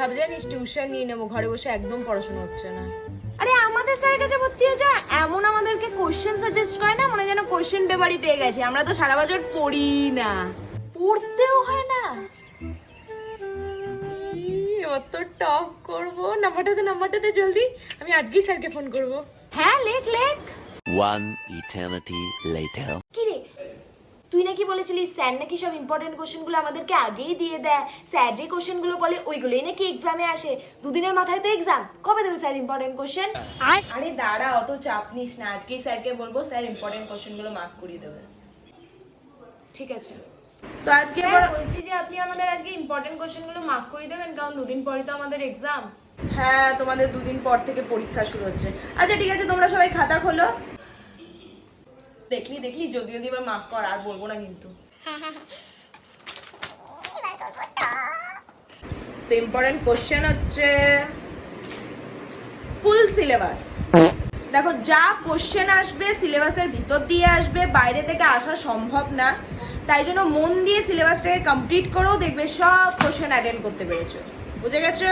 ভাব জানিস টিউশন নিয়ে নেবো, ঘরে বসে একদম পড়াশোনা হচ্ছে না। আরে আমাদের স্যারের কাছে ভর্তি হয়ে যা, এমন আমাদেরকে কোশ্চেন সাজেস্ট করে না, মনে যেন কোশ্চেন পেপারই পেয়ে গেছে। আমরা তো সারা বছর পড়ি না, পড়তেও হয় না। অত টপ করবো, নাম্বারটা দে জলদি, আমি আজকেই স্যারকে ফোন করবো। হ্যাঁ লেখ লেখ। One eternity later. কি রে, তুই নাকি বলেছিলিস স্যার নাকি সব ইম্পর্টেন্ট কোশ্চেনগুলো আমাদেরকে আগেই দিয়ে দেয়, স্যার যে কোশ্চেনগুলো বলে ওইগুলোই নাকি এক্সামে আসে। দুদিনের মাথায় তো এক্সাম, কবে দেবে স্যার ইম্পর্টেন্ট কোশ্চেন? আরে দাঁড়া, অত চাপ নিস না, আজকেই স্যারকে বলবো, স্যার ইম্পর্টেন্ট কোশ্চেনগুলো মার্ক করিয়ে দেবে। ঠিক আছে, তো আজকে বলছি যে আপনি আমাদের আজকে ইম্পর্টেন্ট কোশ্চেনগুলো মার্ক করিয়ে দেবেন, কারণ দুদিন পরে তো আমাদের এক্সাম। হ্যাঁ, তোমাদের দুদিন পর থেকে পরীক্ষা শুরু হচ্ছে। আচ্ছা ঠিক আছে, তোমরা সবাই খাতা খোলো। দেখলি দেখলি, যদি যদি এবার মার্ক কর, আর বলবো না কিন্তু। তো ইম্পর্টেন্ট কোশ্চেন হচ্ছে ফুল সিলেবাস। দেখো, যা কোশ্চেন আসবে সিলেবাসের ভিতর দিয়ে আসবে, বাইরে থেকে আসা সম্ভব না। তাই জন্য মন দিয়ে সিলেবাসটাকে কমপ্লিট করেও দেখবে সব কোশ্চেন অ্যাটেন্ড করতে পেরেছো। বুঝে গেছো?